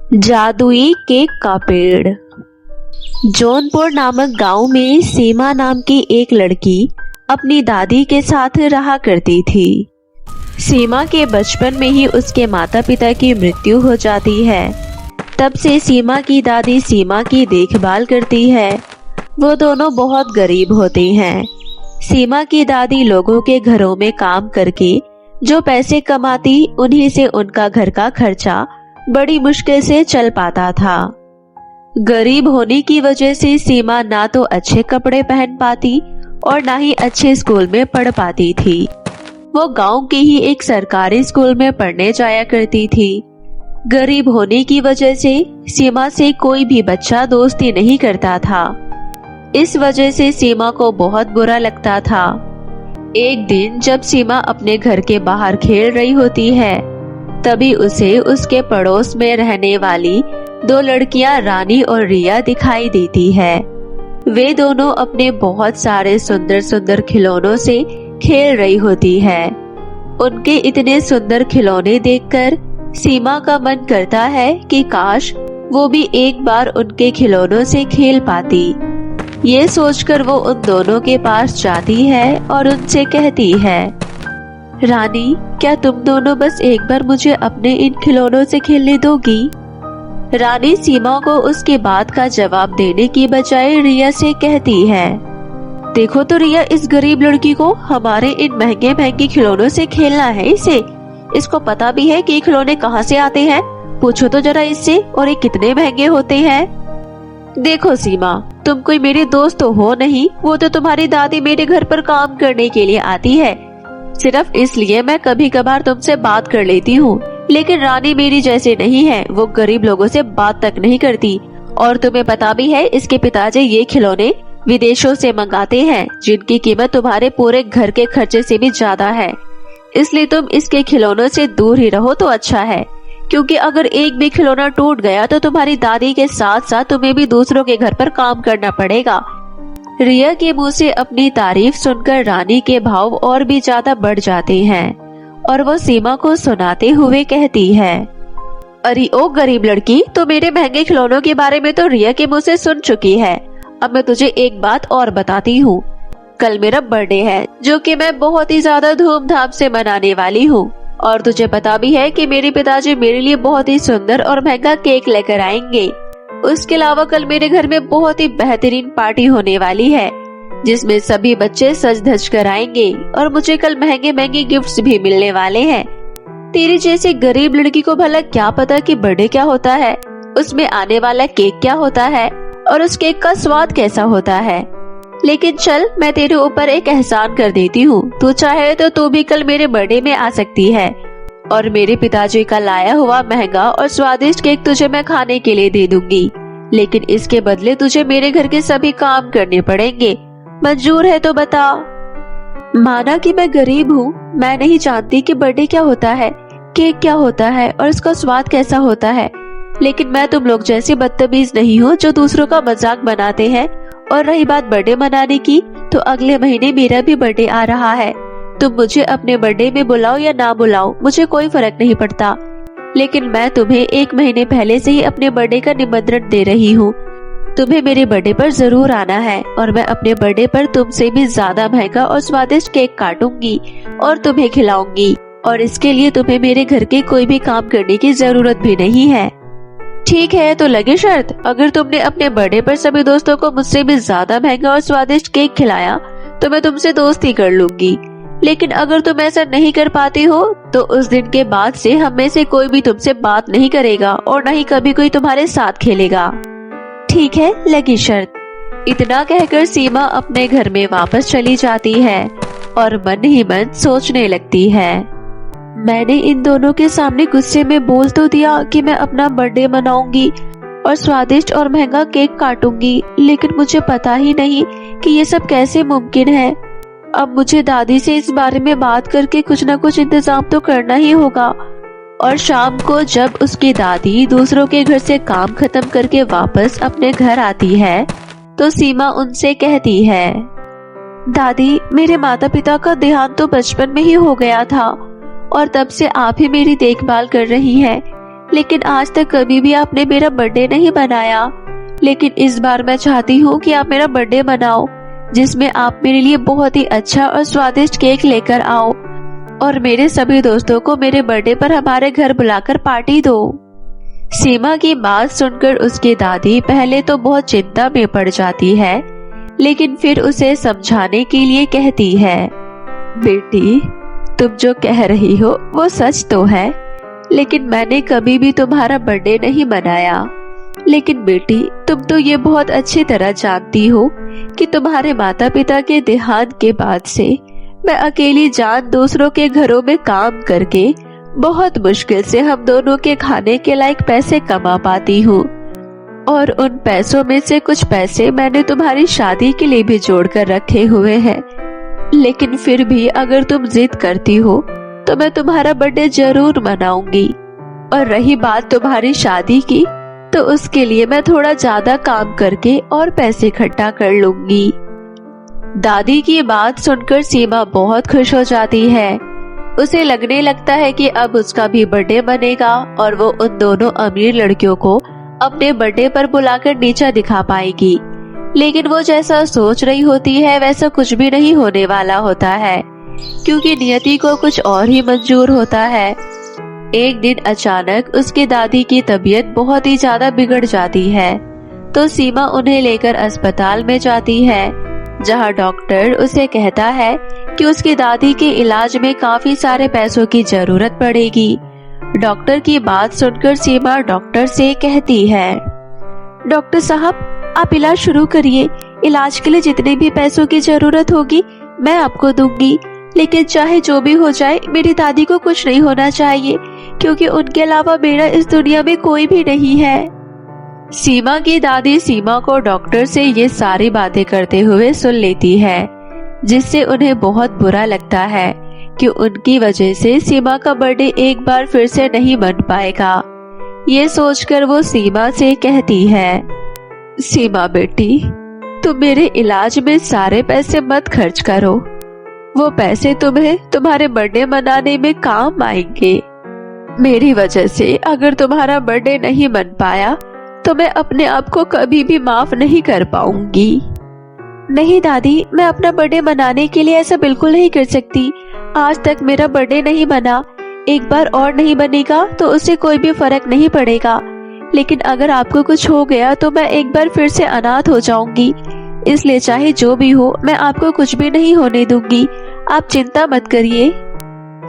जादुई केक का पेड़। जौनपुर नामक गांव में सीमा नाम की एक लड़की अपनी दादी के साथ रहा करती थी। सीमा के बचपन में ही उसके माता पिता की मृत्यु हो जाती है। तब से सीमा की दादी सीमा की देखभाल करती है। वो दोनों बहुत गरीब होते हैं। सीमा की दादी लोगों के घरों में काम करके जो पैसे कमाती, उन्हीं से उनका घर का खर्चा बड़ी मुश्किल से चल पाता था। गरीब होने की वजह से सीमा ना तो अच्छे कपड़े पहन पाती और ना ही अच्छे स्कूल में पढ़ पाती थी। वो गांव के ही एक सरकारी स्कूल में पढ़ने जाया करती थी। गरीब होने की वजह से सीमा से कोई भी बच्चा दोस्ती नहीं करता था। इस वजह से सीमा को बहुत बुरा लगता था। एक दिन जब सीमा अपने घर के बाहर खेल रही होती है, तभी उसे उसके पड़ोस में रहने वाली दो लड़कियां रानी और रिया दिखाई देती है। वे दोनों अपने बहुत सारे सुंदर सुंदर खिलौनों से खेल रही होती है। उनके इतने सुंदर खिलौने देखकर सीमा का मन करता है कि काश वो भी एक बार उनके खिलौनों से खेल पाती। ये सोचकर वो उन दोनों के पास जाती है और उनसे कहती है, रानी, क्या तुम दोनों बस एक बार मुझे अपने इन खिलौनों से खेलने दोगी? रानी सीमा को उसकी बात का जवाब देने की बजाय रिया से कहती है, देखो तो रिया, इस गरीब लड़की को हमारे इन महंगे महंगे खिलौनों से खेलना है। इसको पता भी है कि ये खिलौने कहाँ से आते हैं? पूछो तो जरा इससे, और ये कितने महंगे होते हैं। देखो सीमा, तुम कोई मेरे दोस्त तो हो नहीं। वो तो तुम्हारी दादी मेरे घर पर काम करने के लिए आती है। सिर्फ इसलिए मैं कभी कभार तुमसे बात कर लेती हूँ। लेकिन रानी मेरी जैसे नहीं है, वो गरीब लोगों से बात तक नहीं करती। और तुम्हें पता भी है, इसके पिताजी ये खिलौने विदेशों से मंगाते हैं, जिनकी कीमत तुम्हारे पूरे घर के खर्चे से भी ज्यादा है। इसलिए तुम इसके खिलौनों से दूर ही रहो तो अच्छा है, क्योंकि अगर एक भी खिलौना टूट गया तो तुम्हारी दादी के साथ साथ तुम्हें भी दूसरों के घर पर काम करना पड़ेगा। रिया के मुंह से अपनी तारीफ सुनकर रानी के भाव और भी ज्यादा बढ़ जाते हैं और वो सीमा को सुनाते हुए कहती है, अरे ओ गरीब लड़की, तो मेरे महंगे खिलौनों के बारे में तो रिया के मुंह से सुन चुकी है। अब मैं तुझे एक बात और बताती हूँ। कल मेरा बर्थडे है, जो कि मैं बहुत ही ज्यादा धूमधाम से मनाने वाली हूँ। और तुझे पता भी है कि मेरे पिताजी मेरे लिए बहुत ही सुंदर और महंगा केक लेकर आएंगे। उसके अलावा कल मेरे घर में बहुत ही बेहतरीन पार्टी होने वाली है, जिसमें सभी बच्चे सज धज कर आएंगे और मुझे कल महंगे महंगे गिफ्ट्स भी मिलने वाले हैं। तेरी जैसी गरीब लड़की को भला क्या पता कि बर्थडे क्या होता है, उसमें आने वाला केक क्या होता है और उस केक का स्वाद कैसा होता है। लेकिन चल, मैं तेरे ऊपर एक एहसान कर देती हूँ। तू चाहे तो तू भी कल मेरे बर्थडे में आ सकती है और मेरे पिताजी का लाया हुआ महंगा और स्वादिष्ट केक तुझे मैं खाने के लिए दे दूंगी। लेकिन इसके बदले तुझे मेरे घर के सभी काम करने पड़ेंगे। मंजूर है तो बता। माना कि मैं गरीब हूँ, मैं नहीं जानती कि बर्थडे क्या होता है, केक क्या होता है और इसका स्वाद कैसा होता है। लेकिन मैं तुम लोग जैसे बदतमीज नहीं हूँ जो दूसरों का मजाक बनाते हैं। और रही बात बर्थडे मनाने की, तो अगले महीने मेरा भी बर्थडे आ रहा है। तुम मुझे अपने बर्थडे में बुलाओ या ना बुलाओ, मुझे कोई फर्क नहीं पड़ता। लेकिन मैं तुम्हें एक महीने पहले से ही अपने बर्थडे का निमंत्रण दे रही हूँ। तुम्हें मेरे बर्थडे पर जरूर आना है और मैं अपने बर्थडे पर तुमसे भी ज्यादा महंगा और स्वादिष्ट केक काटूंगी और तुम्हें खिलाऊंगी। और इसके लिए तुम्हें मेरे घर के कोई भी काम करने की जरूरत भी नहीं है। ठीक है, तो लगे शर्त। अगर तुमने अपने बर्थडे पर सभी दोस्तों को मुझसे भी ज्यादा महंगा और स्वादिष्ट केक खिलाया तो मैं तुमसे दोस्ती कर लूंगी। लेकिन अगर तुम ऐसा नहीं कर पाती हो तो उस दिन के बाद से हम में से कोई भी तुमसे बात नहीं करेगा और न ही कभी कोई तुम्हारे साथ खेलेगा। ठीक है, लगी शर्त। इतना कहकर सीमा अपने घर में वापस चली जाती है और मन ही मन सोचने लगती है, मैंने इन दोनों के सामने गुस्से में बोल तो दिया कि मैं अपना बर्थडे मनाऊंगी और स्वादिष्ट और महंगा केक काटूंगी, लेकिन मुझे पता ही नहीं कि ये सब कैसे मुमकिन है। अब मुझे दादी से इस बारे में बात करके कुछ न कुछ इंतजाम तो करना ही होगा। और शाम को जब उसकी दादी दूसरों के घर से काम खत्म करके वापस अपने घर आती है तो सीमा उनसे कहती है, दादी, मेरे माता पिता का देहांत तो बचपन में ही हो गया था और तब से आप ही मेरी देखभाल कर रही हैं। लेकिन आज तक कभी भी आपने मेरा बर्थडे नहीं मनाया। लेकिन इस बार मैं चाहती हूँ कि आप मेरा बर्थडे मनाओ, जिसमें आप मेरे लिए बहुत ही अच्छा और स्वादिष्ट केक लेकर आओ और मेरे सभी दोस्तों को मेरे बर्थडे पर हमारे घर बुलाकर पार्टी दो। सीमा की बात सुनकर उसकी दादी पहले तो बहुत चिंता में पड़ जाती है, लेकिन फिर उसे समझाने के लिए कहती है, बेटी, तुम जो कह रही हो वो सच तो है, लेकिन मैंने कभी भी तुम्हारा बर्थडे नहीं मनाया। लेकिन बेटी, तुम तो ये बहुत अच्छी तरह जानती हो कि तुम्हारे माता पिता के देहांत के बाद से मैं अकेली जान दूसरों के घरों में काम करके बहुत मुश्किल से हम दोनों के खाने के लायक पैसे कमा पाती हूँ, और उन पैसों में से कुछ पैसे मैंने तुम्हारी शादी के लिए भी जोड़ कर रखे हुए हैं। लेकिन फिर भी अगर तुम जिद करती हो तो मैं तुम्हारा बर्थडे जरूर मनाऊंगी। और रही बात तुम्हारी शादी की, तो उसके लिए मैं थोड़ा ज्यादा काम करके और पैसे इकट्ठा कर लूंगी। दादी की बात सुनकर सीमा बहुत खुश हो जाती है। उसे लगने लगता है कि अब उसका भी बर्थडे बनेगा और वो उन दोनों अमीर लड़कियों को अपने बर्थडे पर बुलाकर नीचा दिखा पाएगी। लेकिन वो जैसा सोच रही होती है वैसा कुछ भी नहीं होने वाला होता है, क्योंकि नियति को कुछ और ही मंजूर होता है। एक दिन अचानक उसकी दादी की तबीयत बहुत ही ज्यादा बिगड़ जाती है, तो सीमा उन्हें लेकर अस्पताल में जाती है, जहां डॉक्टर उसे कहता है कि उसकी दादी के इलाज में काफी सारे पैसों की जरूरत पड़ेगी। डॉक्टर की बात सुनकर सीमा डॉक्टर से कहती है, डॉक्टर साहब, आप इलाज शुरू करिए। इलाज के लिए जितने भी पैसों की जरूरत होगी मैं आपको दूंगी, लेकिन चाहे जो भी हो जाए मेरी दादी को कुछ नहीं होना चाहिए, क्योंकि उनके अलावा मेरा इस दुनिया में कोई भी नहीं है। सीमा की दादी सीमा को डॉक्टर से ये सारी बातें करते हुए सुन लेती है, जिससे उन्हें बहुत बुरा लगता है कि उनकी वजह से सीमा का बर्थडे एक बार फिर से नहीं मन पाएगा। ये सोचकर वो सीमा से कहती है, सीमा बेटी, तुम मेरे इलाज में सारे पैसे मत खर्च करो। वो पैसे तुम्हें तुम्हारे बर्थडे मनाने में काम आएंगे। मेरी वजह से अगर तुम्हारा बर्थडे नहीं मन पाया तो मैं अपने आप को कभी भी माफ नहीं कर पाऊंगी। नहीं दादी, मैं अपना बर्थडे मनाने के लिए ऐसा बिल्कुल नहीं कर सकती। आज तक मेरा बर्थडे नहीं बना, एक बार और नहीं बनेगा तो उससे कोई भी फर्क नहीं पड़ेगा। लेकिन अगर आपको कुछ हो गया तो मैं एक बार फिर से अनाथ हो जाऊंगी, इसलिए चाहे जो भी हो मैं आपको कुछ भी नहीं होने दूंगी। आप चिंता मत करिए।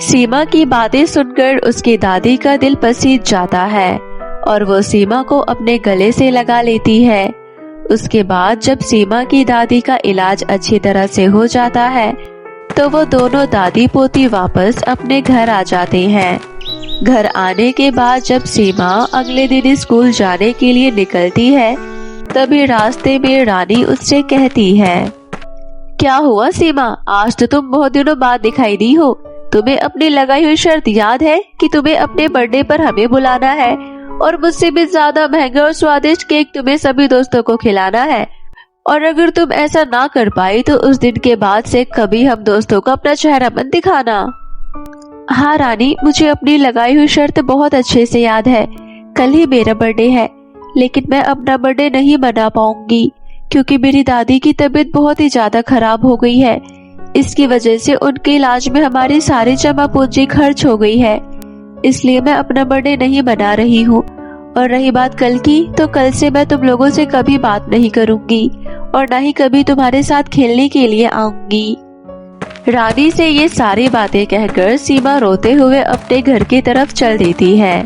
सीमा की बातें सुनकर उसकी दादी का दिल पसीज जाता है और वो सीमा को अपने गले से लगा लेती है। उसके बाद जब सीमा की दादी का इलाज अच्छी तरह से हो जाता है तो वो दोनों दादी पोती वापस अपने घर आ जाते हैं। घर आने के बाद जब सीमा अगले दिन स्कूल जाने के लिए निकलती है, तभी रास्ते में रानी उससे कहती है, क्या हुआ सीमा, आज तो तुम बहुत दिनों बाद दिखाई दी हो। तुम्हें अपनी लगाई हुई शर्त याद है कि तुम्हें अपने बर्थडे पर हमें बुलाना है और मुझसे भी ज्यादा महंगा और स्वादिष्ट केक तुम्हें सभी दोस्तों को खिलाना है। और अगर तुम ऐसा ना कर पाई तो उस दिन के बाद से कभी हम दोस्तों को अपना चेहरा मत दिखाना। हाँ रानी, मुझे अपनी लगाई हुई शर्त बहुत अच्छे से याद है। कल ही मेरा बर्थडे है, लेकिन मैं अपना बर्थडे नहीं मना पाऊंगी क्योंकि मेरी दादी की तबीयत बहुत ही ज्यादा खराब हो गई है। इसकी वजह से उनके इलाज में हमारी सारी जमा पूंजी खर्च हो गई है, इसलिए मैं अपना बर्थडे नहीं मना रही हूँ। और रही बात कल की, तो कल से मैं तुम लोगों से कभी बात नहीं करूंगी और न ही कभी तुम्हारे साथ खेलने के लिए आऊंगी। रानी से ये सारी बातें कहकर सीमा रोते हुए अपने घर की तरफ चल देती है,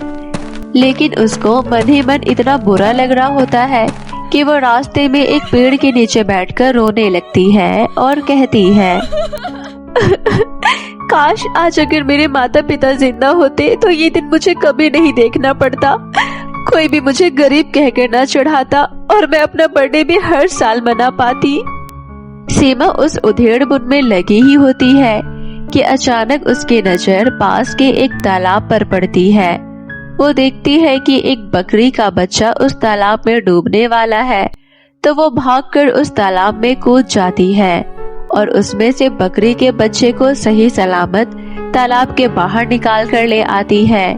लेकिन उसको मन ही मन इतना बुरा लग रहा होता है कि वो रास्ते में एक पेड़ के नीचे बैठकर रोने लगती है और कहती है, काश आज अगर मेरे माता पिता जिंदा होते तो ये दिन मुझे कभी नहीं देखना पड़ता। कोई भी मुझे गरीब कहकर ना चढ़ाता और मैं अपना बर्थडे भी हर साल मना पाती। सीमा उस उधेड़-बुन में लगी ही होती है कि अचानक उसकी नजर पास के एक तालाब पर पड़ती है। वो देखती है कि एक बकरी का बच्चा उस तालाब में डूबने वाला है, तो वो भागकर उस तालाब में कूद जाती है और उसमें से बकरी के बच्चे को सही सलामत तालाब के बाहर निकाल कर ले आती है।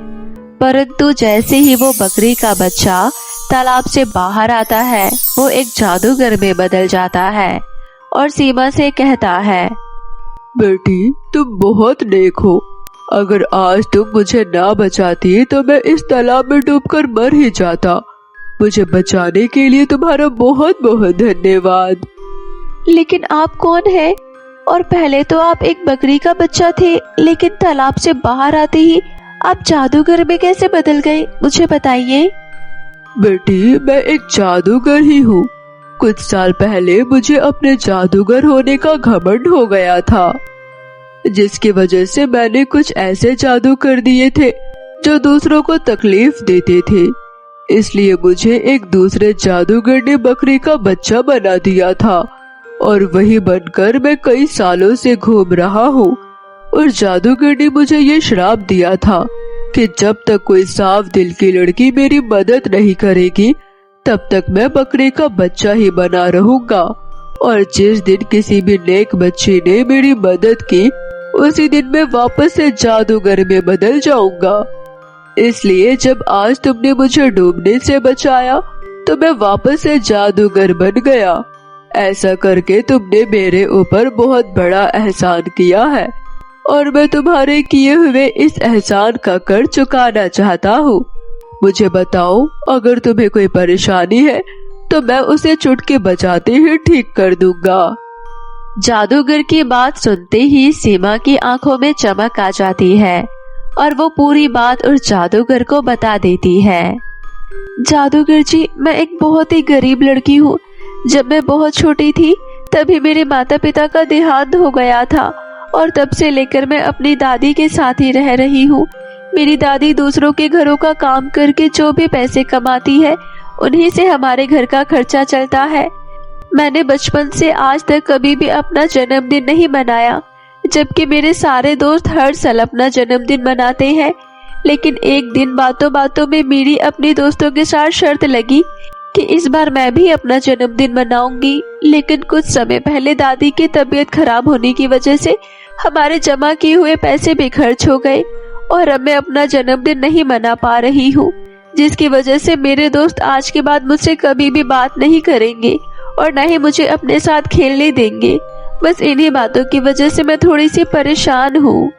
परंतु जैसे ही वो बकरी का बच्चा तालाब से बाहर आता है, वो एक जादूगर में बदल जाता है और सीमा से कहता है, बेटी तुम बहुत नेक हो। अगर आज तुम मुझे ना बचाती तो मैं इस तालाब में डूबकर मर ही जाता। मुझे बचाने के लिए तुम्हारा बहुत बहुत धन्यवाद। लेकिन आप कौन है? और पहले तो आप एक बकरी का बच्चा थे, लेकिन तालाब से बाहर आते ही आप जादूगर में कैसे बदल गए, मुझे बताइए। बेटी मैं एक जादूगर ही हूँ। कुछ साल पहले मुझे अपने जादूगर होने का घमंड हो गया था, जिसकी वजह से मैंने कुछ ऐसे जादू कर दिए थे जो दूसरों को तकलीफ देते थे। इसलिए मुझे एक दूसरे जादूगर ने बकरी का बच्चा बना दिया था और वही बनकर मैं कई सालों से घूम रहा हूँ। और जादूगर ने मुझे ये श्राप दिया था कि जब तक कोई साफ दिल की लड़की मेरी मदद नहीं करेगी तब तक मैं बकरी का बच्चा ही बना रहूंगा। और जिस दिन किसी भी नेक बच्चे ने मेरी मदद की उसी दिन मैं वापस से जादूगर में बदल जाऊंगा। इसलिए जब आज तुमने मुझे डूबने से बचाया तो मैं वापस से जादूगर बन गया। ऐसा करके तुमने मेरे ऊपर बहुत बड़ा एहसान किया है और मैं तुम्हारे किए हुए इस एहसान का कर चुकाना चाहता हूँ। मुझे बताओ, अगर तुम्हें कोई परेशानी है तो मैं उसे चुटकी बजाते ही ठीक कर दूंगा। जादूगर की बात सुनते ही सीमा की आंखों में चमक आ जाती है और वो पूरी बात उस जादूगर को बता देती है। जादूगर जी, मैं एक बहुत ही गरीब लड़की हूँ। जब मैं बहुत छोटी थी तभी मेरे माता पिता का देहांत हो गया था और तब से लेकर मैं अपनी दादी के साथ ही रह रही हूँ। मेरी दादी दूसरों के घरों का काम करके जो भी पैसे कमाती है उन्हीं से हमारे घर का खर्चा चलता है। मैंने बचपन से आज तक कभी भी अपना जन्मदिन नहीं मनाया, जबकि मेरे सारे दोस्त हर साल अपना जन्मदिन मनाते हैं। लेकिन एक दिन बातों बातों में मेरी अपने दोस्तों के साथ शर्त लगी कि इस बार मैं भी अपना जन्मदिन मनाऊंगी। लेकिन कुछ समय पहले दादी की तबीयत खराब होने की वजह से हमारे जमा किए हुए पैसे भी खर्च हो गए और अब मैं अपना जन्मदिन नहीं मना पा रही हूँ, जिसकी वजह से मेरे दोस्त आज के बाद मुझसे कभी भी बात नहीं करेंगे और न ही मुझे अपने साथ खेलने देंगे। बस इन्हीं बातों की वजह से मैं थोड़ी सी परेशान हूँ।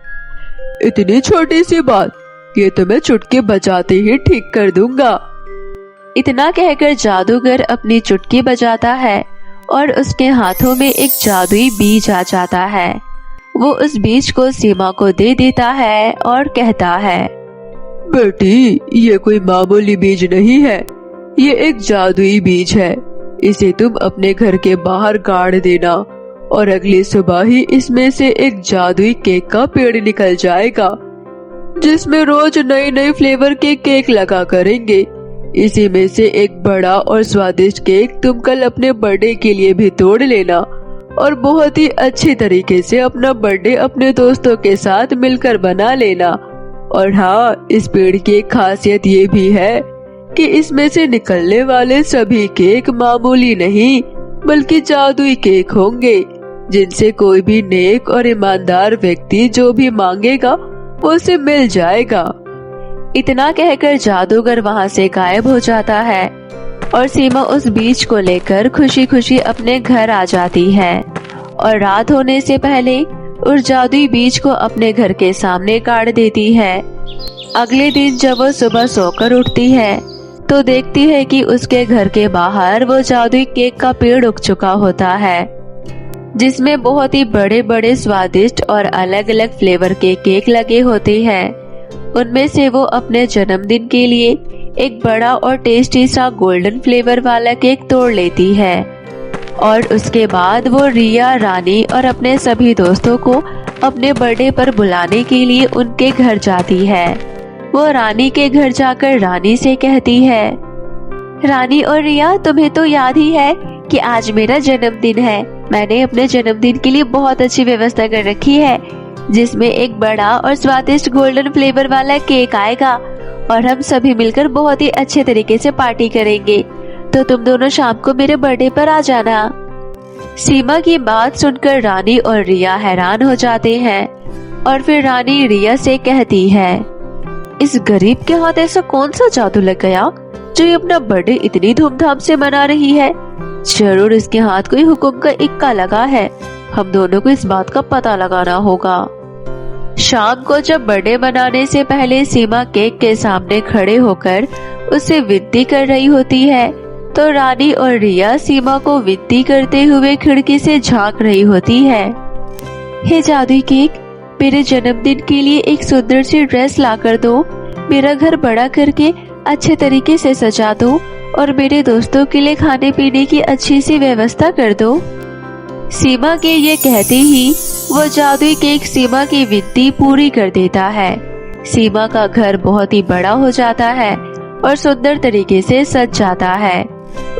इतनी छोटी सी बात, ये तो मैं चुटकी बजाते ही ठीक कर दूंगा। इतना कहकर जादूगर अपनी चुटकी बजाता है और उसके हाथों में एक जादुई बीज आ जाता है। वो उस बीज को सीमा को दे देता है और कहता है, बेटी ये कोई मामूली बीज नहीं है, ये एक जादुई बीज है। इसे तुम अपने घर के बाहर गाड़ देना और अगली सुबह ही इसमें से एक जादुई केक का पेड़ निकल जाएगा, जिसमें रोज नए नए फ्लेवर के केक लगा करेंगे। इसी में से एक बड़ा और स्वादिष्ट केक तुम कल अपने बर्थडे के लिए भी तोड़ लेना और बहुत ही अच्छी तरीके से अपना बर्थडे अपने दोस्तों के साथ मिलकर बना लेना। और हाँ, इस पेड़ की एक खासियत ये भी है कि इसमें से निकलने वाले सभी केक मामूली नहीं बल्कि जादुई केक होंगे, जिनसे कोई भी नेक और ईमानदार व्यक्ति जो भी मांगेगा वो उसे मिल जाएगा। इतना कहकर जादूगर वहाँ से गायब हो जाता है और सीमा उस बीज को लेकर खुशी खुशी अपने घर आ जाती है और रात होने से पहले उस जादुई बीज को अपने घर के सामने गाड़ देती है। अगले दिन जब वो सुबह सोकर उठती है तो देखती है कि उसके घर के बाहर वो जादुई केक का पेड़ उग चुका होता है, जिसमें बहुत ही बड़े बड़े स्वादिष्ट और अलग अलग फ्लेवर के केक लगे होते हैं। उनमें से वो अपने जन्मदिन के लिए एक बड़ा और टेस्टी सा गोल्डन फ्लेवर वाला केक तोड़ लेती है और उसके बाद वो रिया, रानी और अपने सभी दोस्तों को अपने बर्थडे पर बुलाने के लिए उनके घर जाती है। वो रानी के घर जाकर रानी से कहती है, रानी और रिया, तुम्हें तो याद ही है कि आज मेरा जन्मदिन है। मैंने अपने जन्मदिन के लिए बहुत अच्छी व्यवस्था कर रखी है, जिसमें एक बड़ा और स्वादिष्ट गोल्डन फ्लेवर वाला केक आएगा और हम सभी मिलकर बहुत ही अच्छे तरीके से पार्टी करेंगे। तो तुम दोनों शाम को मेरे बर्थडे पर आ जाना। सीमा की बात सुनकर रानी और रिया हैरान हो जाते हैं और फिर रानी रिया से कहती है, इस गरीब के हाथ ऐसा कौन सा जादू लग गया जो ये अपना बर्थडे इतनी धूमधाम से मना रही है। जरूर इसके हाथ कोई हुक्म का इक्का लगा है। हम दोनों को इस बात का पता लगाना होगा। शाम को जब बर्थडे मनाने से पहले सीमा केक के सामने खड़े होकर उससे विनती कर रही होती है तो रानी और रिया सीमा को विनती करते हुए खिड़की से झांक रही होती है। हे जादुई केक, मेरे जन्मदिन के लिए एक सुंदर सी ड्रेस ला कर दो, मेरा घर बड़ा करके अच्छे तरीके से सजा दो और मेरे दोस्तों के लिए खाने पीने की अच्छी सी व्यवस्था कर दो। सीमा के ये कहते ही वो जादुई केक सीमा की विनती पूरी कर देता है। सीमा का घर बहुत ही बड़ा हो जाता है और सुंदर तरीके से सज जाता है।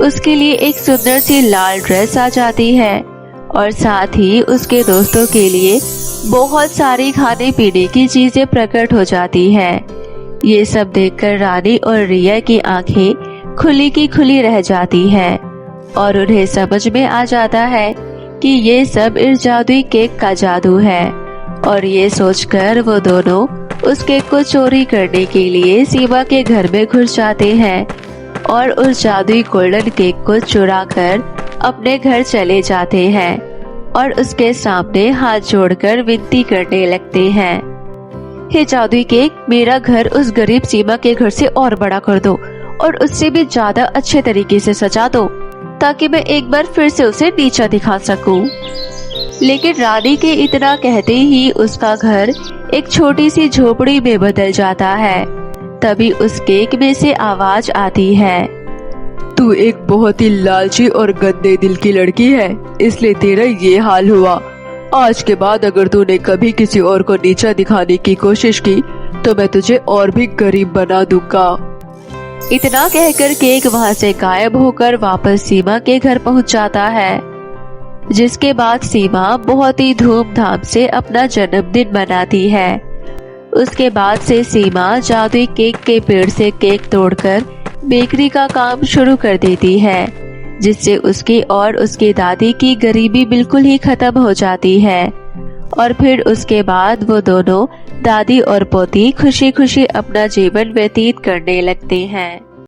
उसके लिए एक सुंदर सी लाल ड्रेस आ जाती है और साथ ही उसके दोस्तों के लिए बहुत सारी खाने पीने की चीजें प्रकट हो जाती है। ये सब देखकर रानी और रिया की आंखें खुली की खुली रह जाती है और उन्हें समझ में आ जाता है कि ये सब इस जादुई केक का जादू है। और ये सोचकर वो दोनों उस केक को चोरी करने के लिए सीमा के घर में घुस जाते हैं और उस जादुई गोल्डन केक को चुरा कर अपने घर चले जाते हैं और उसके सामने हाथ जोड़कर विनती करने लगते हैं। हे जादुई केक, मेरा घर उस गरीब सीमा के घर से और बड़ा कर दो और उससे भी ज्यादा अच्छे तरीके से सजा दो ताकि मैं एक बार फिर से उसे नीचा दिखा सकूं। लेकिन रानी के इतना कहते ही उसका घर एक छोटी सी झोपड़ी में बदल जाता है। तभी उस केक में से आवाज आती है, तू एक बहुत ही लालची और गंदे दिल की लड़की है, इसलिए तेरा ये हाल हुआ। आज के बाद अगर तूने कभी किसी और को नीचा दिखाने की कोशिश की तो मैं तुझे और भी गरीब बना दूंगा। इतना कहकर केक वहाँ से गायब होकर वापस सीमा के घर पहुँच जाता है। जिसके बाद सीमा बहुत ही धूमधाम से अपना जन्मदिन मनाती है। उसके बाद से सीमा जादुई केक के पेड़ से केक तोड़कर बेकरी का काम शुरू कर देती है, जिससे उसकी और उसकी दादी की गरीबी बिल्कुल ही खत्म हो जाती है। और फिर उसके बाद वो दोनों दादी और पोती खुशी खुशी अपना जीवन व्यतीत करने लगते हैं।